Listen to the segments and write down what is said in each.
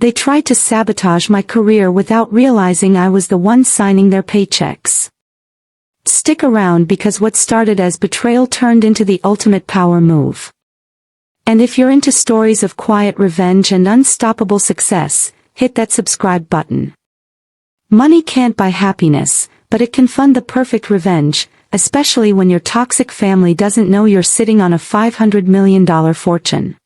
They tried to sabotage my career without realizing I was the one signing their paychecks. Stick around because what started as betrayal turned into the ultimate power move. And if you're into stories of quiet revenge and unstoppable success, hit that subscribe button. Money can't buy happiness, but it can fund the perfect revenge, especially when your toxic family doesn't know you're sitting on a $500 million fortune.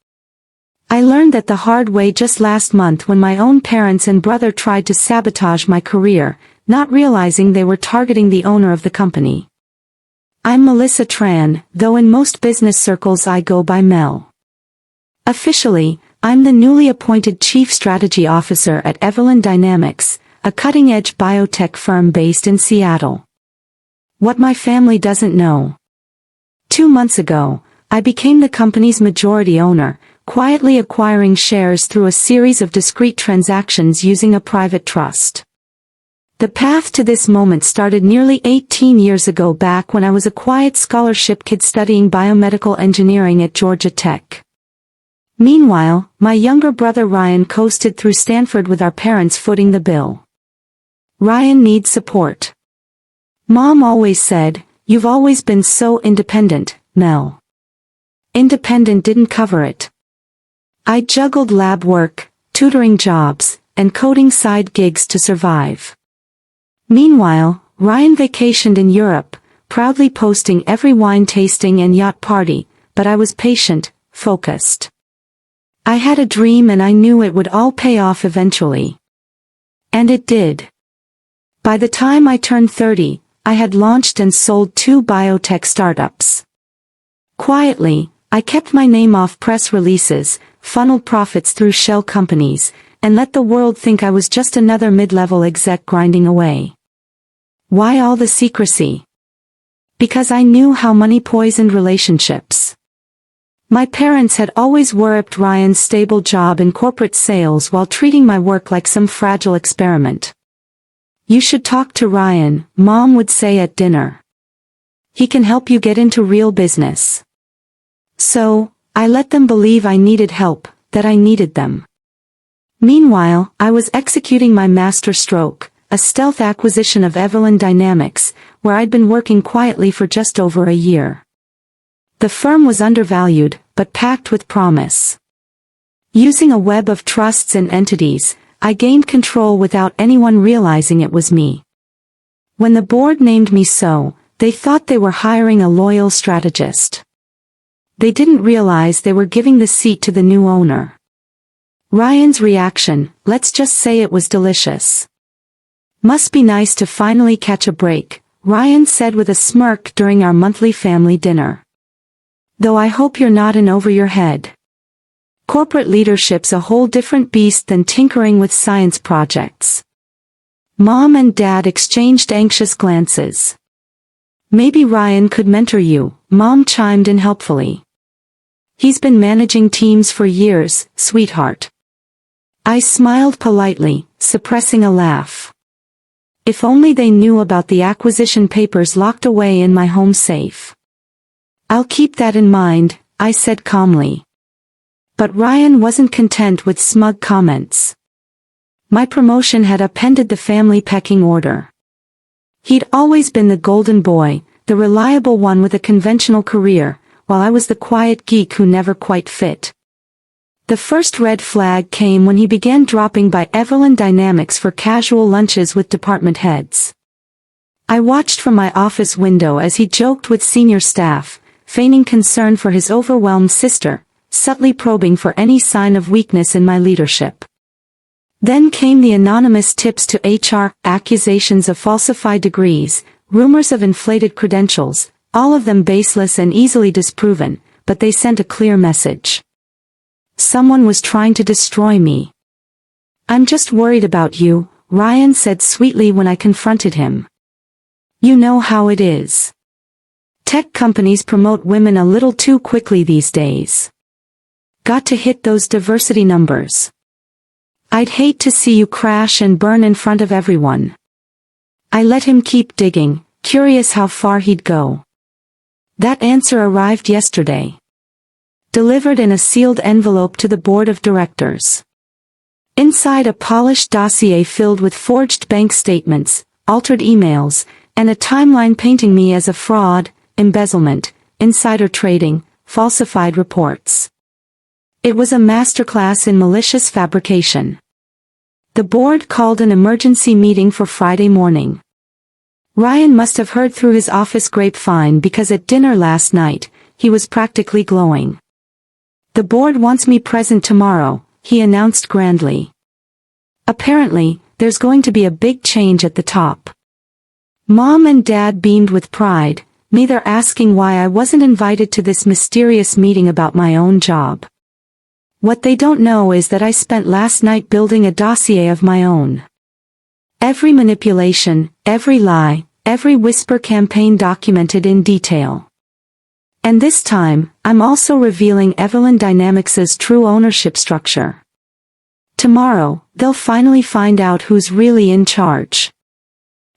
I learned that the hard way just last month when my own parents and brother tried to sabotage my career, not realizing they were targeting the owner of the company. I'm Melissa Tran, though in most business circles I go by Mel. Officially, I'm the newly appointed Chief Strategy Officer at Evolent Dynamics, a cutting-edge biotech firm based in Seattle. What my family doesn't know. 2 months ago, I became the company's majority owner, quietly acquiring shares through a series of discrete transactions using a private trust. The path to this moment started nearly 18 years ago, back when I was a quiet scholarship kid studying biomedical engineering at Georgia Tech. Meanwhile, my younger brother Ryan coasted through Stanford with our parents footing the bill. Ryan needs support. Mom always said, "You've always been so independent, Mel." Independent didn't cover it. I juggled lab work, tutoring jobs, and coding side gigs to survive. Meanwhile, Ryan vacationed in Europe, proudly posting every wine tasting and yacht party, but I was patient, focused. I had a dream and I knew it would all pay off eventually. And it did. By the time I turned 30, I had launched and sold 2 biotech startups. Quietly, I kept my name off press releases, funneled profits through shell companies, and let the world think I was just another mid-level exec grinding away. Why all the secrecy? Because I knew how money poisoned relationships. My parents had always worshipped Ryan's stable job in corporate sales while treating my work like some fragile experiment. "You should talk to Ryan," Mom would say at dinner. "He can help you get into real business." So, I let them believe I needed help, that I needed them. Meanwhile, I was executing my master stroke, a stealth acquisition of Evolent Dynamics, where I'd been working quietly for just over a year. The firm was undervalued, but packed with promise. Using a web of trusts and entities, I gained control without anyone realizing it was me. When the board named me so, they thought they were hiring a loyal strategist. They didn't realize they were giving the seat to the new owner. Ryan's reaction, let's just say it was delicious. "Must be nice to finally catch a break," Ryan said with a smirk during our monthly family dinner. "Though I hope you're not in over your head. Corporate leadership's a whole different beast than tinkering with science projects." Mom and Dad exchanged anxious glances. "Maybe Ryan could mentor you," Mom chimed in helpfully. "He's been managing teams for years, sweetheart." I smiled politely, suppressing a laugh. If only they knew about the acquisition papers locked away in my home safe. "I'll keep that in mind," I said calmly. But Ryan wasn't content with smug comments. My promotion had upended the family pecking order. He'd always been the golden boy, the reliable one with a conventional career, while I was the quiet geek who never quite fit. The first red flag came when he began dropping by Evolent Dynamics for casual lunches with department heads. I watched from my office window as he joked with senior staff, feigning concern for his overwhelmed sister, subtly probing for any sign of weakness in my leadership. Then came the anonymous tips to HR, accusations of falsified degrees, rumors of inflated credentials, all of them baseless and easily disproven, but they sent a clear message. Someone was trying to destroy me. "I'm just worried about you," Ryan said sweetly when I confronted him. "You know how it is. Tech companies promote women a little too quickly these days. Got to hit those diversity numbers. I'd hate to see you crash and burn in front of everyone." I let him keep digging, curious how far he'd go. That answer arrived yesterday. Delivered in a sealed envelope to the board of directors. Inside a polished dossier filled with forged bank statements, altered emails, and a timeline painting me as a fraud, embezzlement, insider trading, falsified reports. It was a masterclass in malicious fabrication. The board called an emergency meeting for Friday morning. Ryan must have heard through his office grapevine because at dinner last night, he was practically glowing. "The board wants me present tomorrow," he announced grandly. "Apparently, there's going to be a big change at the top." Mom and Dad beamed with pride, neither asking why I wasn't invited to this mysterious meeting about my own job. What they don't know is that I spent last night building a dossier of my own. Every manipulation, every lie, every whisper campaign documented in detail. And this time, I'm also revealing Evelyn Dynamics' true ownership structure. Tomorrow, they'll finally find out who's really in charge.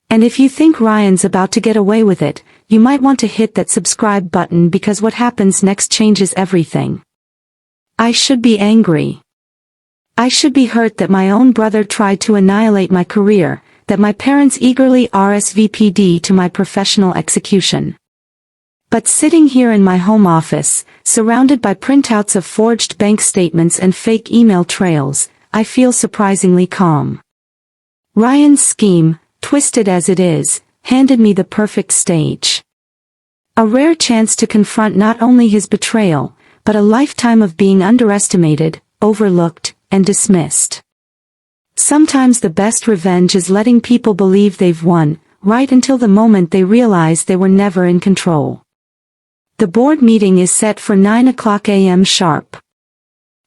And if you think Ryan's about to get away with it, you might want to hit that subscribe button because what happens next changes everything. I should be angry. I should be hurt that my own brother tried to annihilate my career, that my parents eagerly RSVP'd to my professional execution. But sitting here in my home office, surrounded by printouts of forged bank statements and fake email trails, I feel surprisingly calm. Ryan's scheme, twisted as it is, handed me the perfect stage. A rare chance to confront not only his betrayal, but a lifetime of being underestimated, overlooked, and dismissed. Sometimes the best revenge is letting people believe they've won, right until the moment they realize they were never in control. The board meeting is set for 9 a.m. sharp.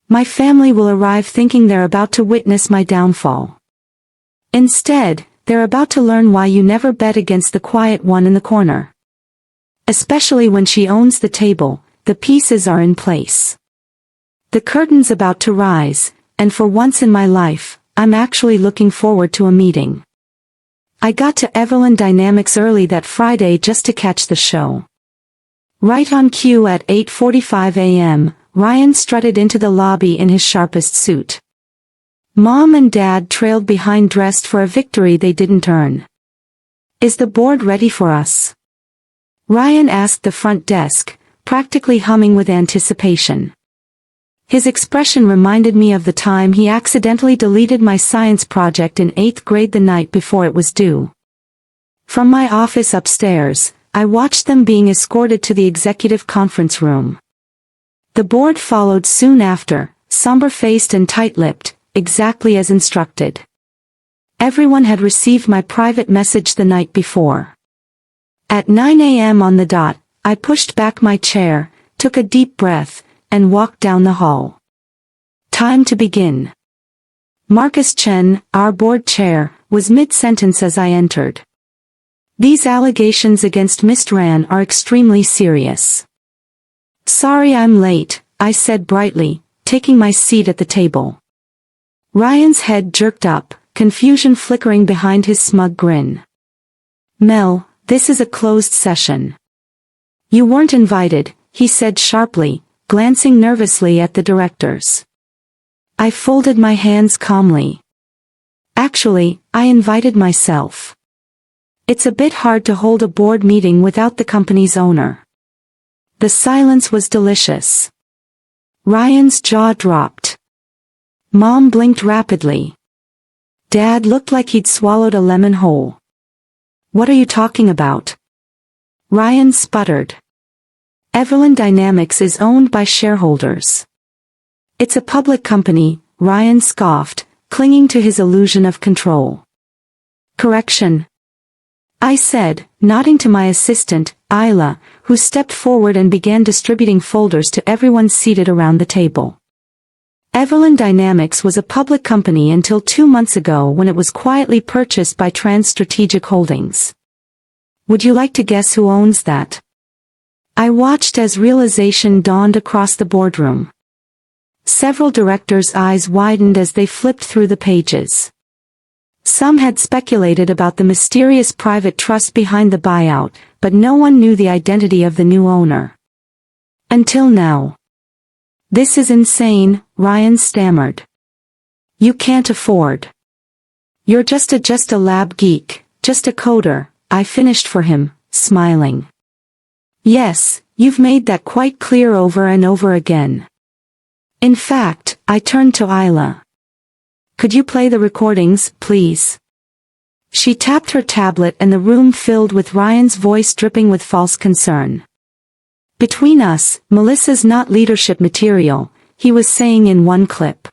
My family will arrive thinking they're about to witness my downfall. Instead, they're about to learn why you never bet against the quiet one in the corner. Especially when she owns the table, the pieces are in place. The curtain's about to rise, and for once in my life, I'm actually looking forward to a meeting. I got to Evelyn Dynamics early that Friday just to catch the show. Right on cue at 8:45 a.m., Ryan strutted into the lobby in his sharpest suit. Mom and Dad trailed behind dressed for a victory they didn't earn. "Is the board ready for us?" Ryan asked the front desk, practically humming with anticipation. His expression reminded me of the time he accidentally deleted my science project in 8th grade the night before it was due. From my office upstairs, I watched them being escorted to the executive conference room. The board followed soon after, somber-faced and tight-lipped, exactly as instructed. Everyone had received my private message the night before. At 9 a.m. on the dot, I pushed back my chair, took a deep breath, and walked down the hall. Time to begin. Marcus Chen, our board chair, was mid-sentence as I entered. "These allegations against Ms. Ran are extremely serious." "Sorry I'm late," I said brightly, taking my seat at the table. Ryan's head jerked up, confusion flickering behind his smug grin. "Mel, this is a closed session. You weren't invited," he said sharply, glancing nervously at the directors. I folded my hands calmly. "Actually, I invited myself. It's a bit hard to hold a board meeting without the company's owner." The silence was delicious. Ryan's jaw dropped. Mom blinked rapidly. Dad looked like he'd swallowed a lemon whole. "What are you talking about?" Ryan sputtered. "Evelyn Dynamics is owned by shareholders. It's a public company," Ryan scoffed, clinging to his illusion of control. "Correction," I said, nodding to my assistant, Isla, who stepped forward and began distributing folders to everyone seated around the table. Evelyn Dynamics was a public company until 2 months ago when it was quietly purchased by Trans Strategic Holdings. Would you like to guess who owns that? I watched as realization dawned across the boardroom. Several directors' eyes widened as they flipped through the pages. Some had speculated about the mysterious private trust behind the buyout, but no one knew the identity of the new owner. Until now. "This is insane," Ryan stammered. You can't afford. You're just a lab geek, just a coder, I finished for him, smiling. Yes, you've made that quite clear over and over again. In fact, I turned to Isla. Could you play the recordings, please? She tapped her tablet and the room filled with Ryan's voice dripping with false concern. Between us, Melissa's not leadership material, he was saying in one clip.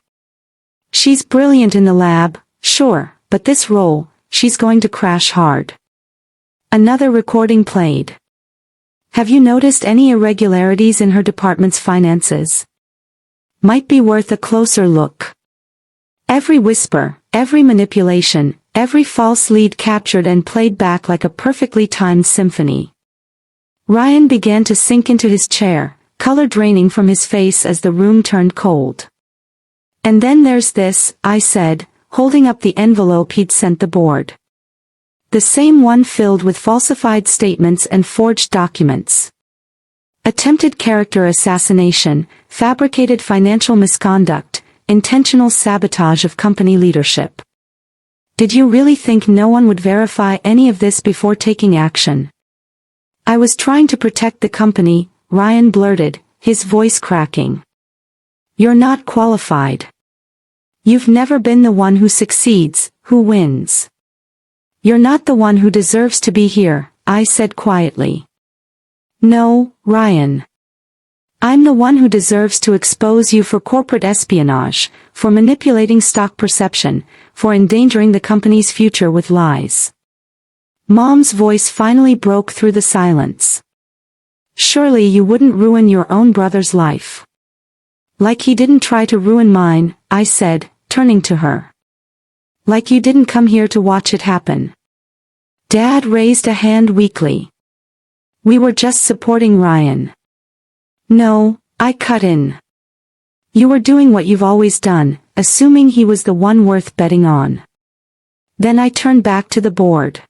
She's brilliant in the lab, sure, but this role, she's going to crash hard. Another recording played. Have you noticed any irregularities in her department's finances? Might be worth a closer look. Every whisper, every manipulation, every false lead captured and played back like a perfectly timed symphony. Ryan began to sink into his chair, color draining from his face as the room turned cold. And then there's this, I said, holding up the envelope he'd sent the board. The same one filled with falsified statements and forged documents. Attempted character assassination, fabricated financial misconduct, intentional sabotage of company leadership. Did you really think no one would verify any of this before taking action? I was trying to protect the company, Ryan blurted, his voice cracking. You're not qualified. You've never been the one who succeeds, who wins. You're not the one who deserves to be here, I said quietly. No, Ryan. I'm the one who deserves to expose you for corporate espionage, for manipulating stock perception, for endangering the company's future with lies. Mom's voice finally broke through the silence. Surely you wouldn't ruin your own brother's life. Like he didn't try to ruin mine, I said, turning to her. Like you didn't come here to watch it happen. Dad raised a hand weakly. We were just supporting Ryan. No, I cut in. You were doing what you've always done, assuming he was the one worth betting on. Then I turned back to the board.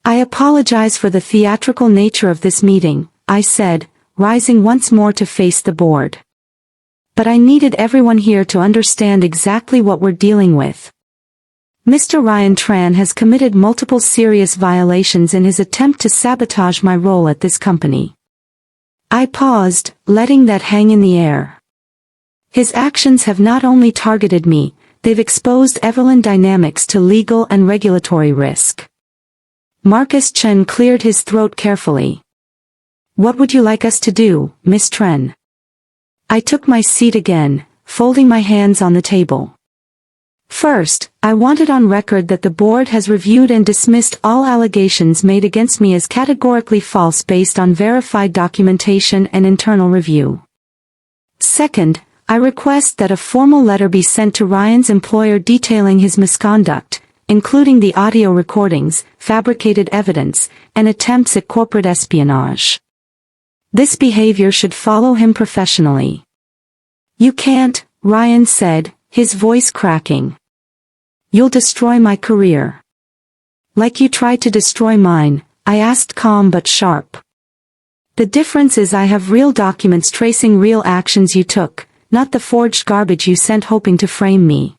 I apologize for the theatrical nature of this meeting, I said, rising once more to face the board. But I needed everyone here to understand exactly what we're dealing with. Mr. Ryan Tran has committed multiple serious violations in his attempt to sabotage my role at this company. I paused, letting that hang in the air. His actions have not only targeted me, they've exposed Evelyn Dynamics to legal and regulatory risk. Marcus Chen cleared his throat carefully. What would you like us to do, Miss Tren? I took my seat again, folding my hands on the table. First, I want it on record that the board has reviewed and dismissed all allegations made against me as categorically false based on verified documentation and internal review. Second, I request that a formal letter be sent to Ryan's employer detailing his misconduct, including the audio recordings, fabricated evidence, and attempts at corporate espionage. This behavior should follow him professionally. You can't, Ryan said, his voice cracking. You'll destroy my career. Like you tried to destroy mine, I asked calm but sharp. The difference is I have real documents tracing real actions you took, not the forged garbage you sent hoping to frame me.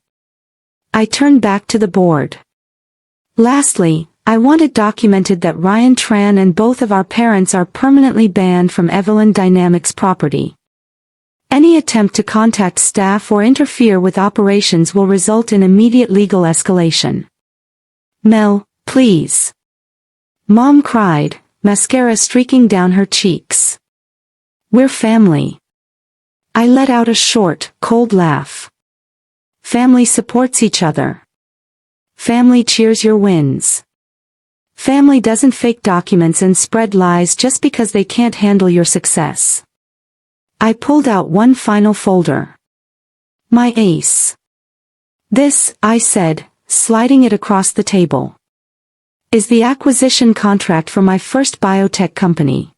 I turned back to the board. Lastly, I want it documented that Ryan Tran and both of our parents are permanently banned from Evelyn Dynamics property. Any attempt to contact staff or interfere with operations will result in immediate legal escalation. Mel, please. Mom cried, mascara streaking down her cheeks. We're family. I let out a short, cold laugh. Family supports each other. Family cheers your wins. Family doesn't fake documents and spread lies just because they can't handle your success. I pulled out one final folder. My ace. This, I said, sliding it across the table, is the acquisition contract for my first biotech company.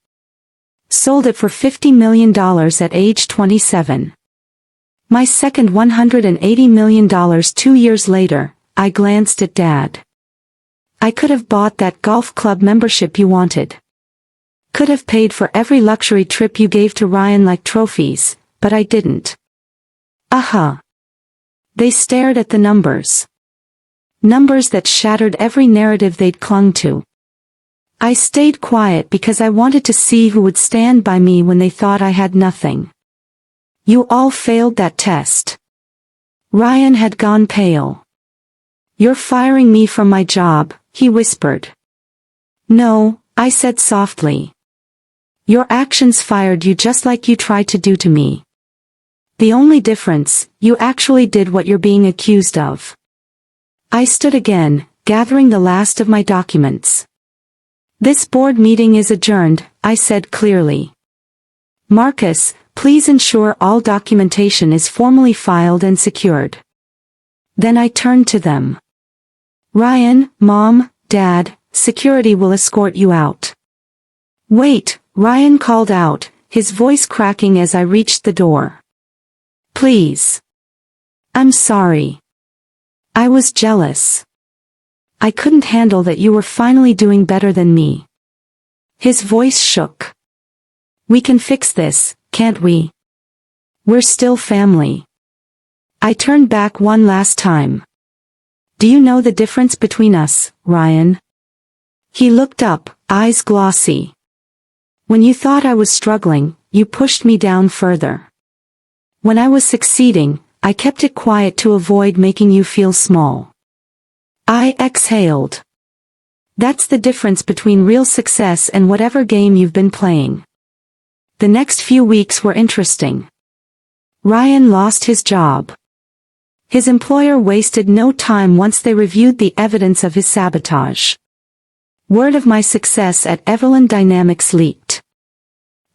Sold it for $50 million at age 27. My second $180 million 2 years later, I glanced at Dad. I could have bought that golf club membership you wanted. Could have paid for every luxury trip you gave to Ryan like trophies, but I didn't. Aha. They stared at the numbers. Numbers that shattered every narrative they'd clung to. I stayed quiet because I wanted to see who would stand by me when they thought I had nothing. You all failed that test. Ryan had gone pale. You're firing me from my job, he whispered. No, I said softly. Your actions fired you just like you tried to do to me. The only difference, you actually did what you're being accused of. I stood again, gathering the last of my documents. This board meeting is adjourned, I said clearly. Marcus, please ensure all documentation is formally filed and secured. Then I turned to them. Ryan, Mom, Dad, security will escort you out. Wait, Ryan called out, his voice cracking as I reached the door. Please. I'm sorry. I was jealous. I couldn't handle that you were finally doing better than me. His voice shook. We can fix this, can't we? We're still family. I turned back one last time. Do you know the difference between us, Ryan? He looked up, eyes glossy. When you thought I was struggling, you pushed me down further. When I was succeeding, I kept it quiet to avoid making you feel small. I exhaled. That's the difference between real success and whatever game you've been playing. The next few weeks were interesting. Ryan lost his job. His employer wasted no time once they reviewed the evidence of his sabotage. Word of my success at Evelyn Dynamics leaked.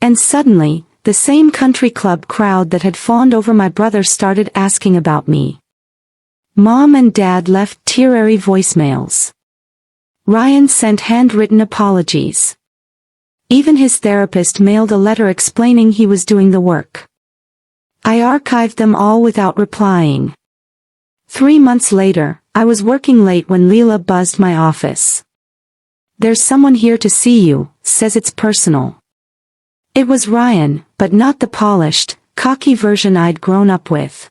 And suddenly, the same country club crowd that had fawned over my brother started asking about me. Mom and Dad left teary voicemails. Ryan sent handwritten apologies. Even his therapist mailed a letter explaining he was doing the work. I archived them all without replying. 3 months later, I was working late when Leela buzzed my office. There's someone here to see you, says it's personal. It was Ryan, but not the polished, cocky version I'd grown up with.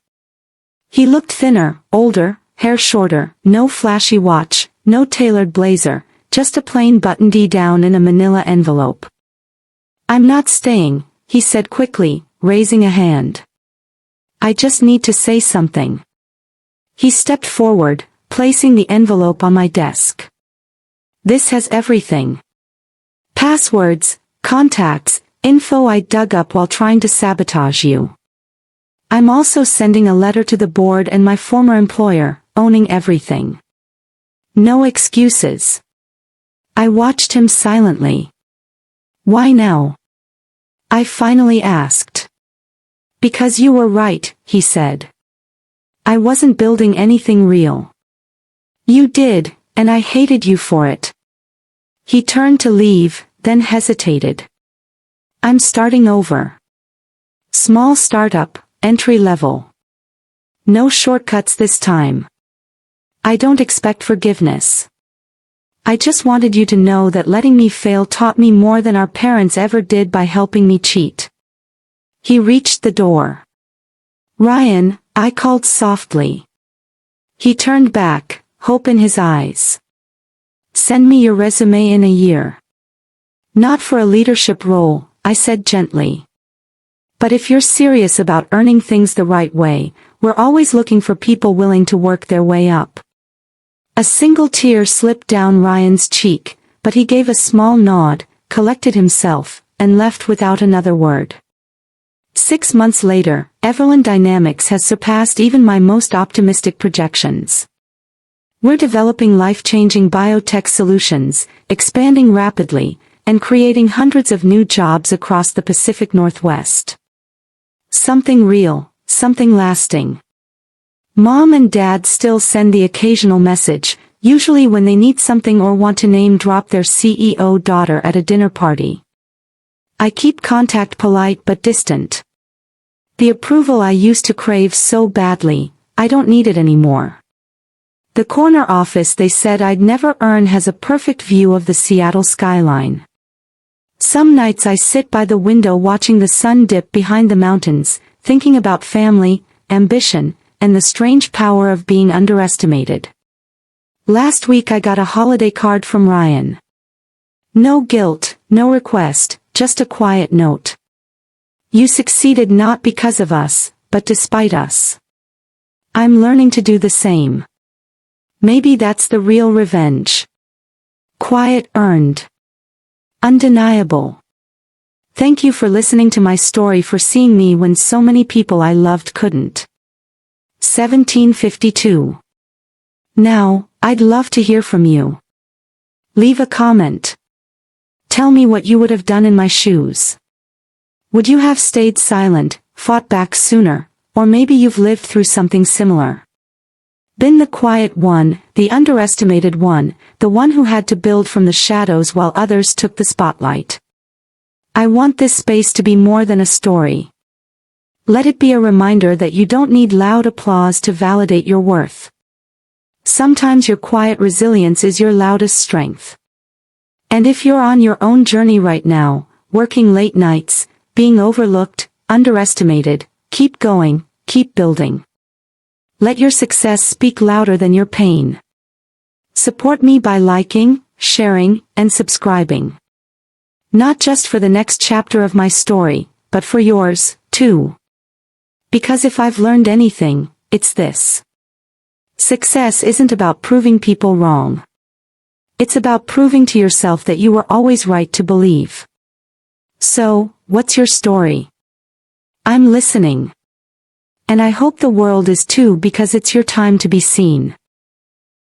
He looked thinner, older, hair shorter, no flashy watch, no tailored blazer, just a plain button-D down in a manila envelope. I'm not staying, he said quickly, raising a hand. I just need to say something. He stepped forward, placing the envelope on my desk. This has everything. Passwords, contacts, info I dug up while trying to sabotage you. I'm also sending a letter to the board and my former employer, owning everything. No excuses. I watched him silently. Why now? I finally asked. Because you were right, he said. I wasn't building anything real. You did, and I hated you for it. He turned to leave, then hesitated. I'm starting over. Small startup, entry level. No shortcuts this time. I don't expect forgiveness. I just wanted you to know that letting me fail taught me more than our parents ever did by helping me cheat. He reached the door. Ryan, I called softly. He turned back, hope in his eyes. Send me your resume in a year. Not for a leadership role, I said gently. But if you're serious about earning things the right way, we're always looking for people willing to work their way up. A single tear slipped down Ryan's cheek, but he gave a small nod, collected himself, and left without another word. 6 months later, Evelyn Dynamics has surpassed even my most optimistic projections. We're developing life-changing biotech solutions, expanding rapidly, and creating hundreds of new jobs across the Pacific Northwest. Something real, something lasting. Mom and Dad still send the occasional message, usually when they need something or want to name-drop their CEO daughter at a dinner party. I keep contact polite but distant. The approval I used to crave so badly, I don't need it anymore. The corner office they said I'd never earn has a perfect view of the Seattle skyline. Some nights I sit by the window watching the sun dip behind the mountains, thinking about family, ambition, and the strange power of being underestimated. Last week I got a holiday card from Ryan. No guilt, no request, just a quiet note. You succeeded not because of us, but despite us. I'm learning to do the same. Maybe that's the real revenge. Quiet, earned. Undeniable. Thank you for listening to my story, for seeing me when so many people I loved couldn't. 1752. Now, I'd love to hear from you. Leave a comment. Tell me what you would have done in my shoes. Would you have stayed silent, fought back sooner, or maybe you've lived through something similar? Been the quiet one, the underestimated one, the one who had to build from the shadows while others took the spotlight. I want this space to be more than a story. Let it be a reminder that you don't need loud applause to validate your worth. Sometimes your quiet resilience is your loudest strength. And if you're on your own journey right now, working late nights, being overlooked, underestimated, keep going, keep building. Let your success speak louder than your pain. Support me by liking, sharing, and subscribing. Not just for the next chapter of my story, but for yours, too. Because if I've learned anything, it's this. Success isn't about proving people wrong. It's about proving to yourself that you were always right to believe. So, what's your story? I'm listening. And I hope the world is too, because it's your time to be seen.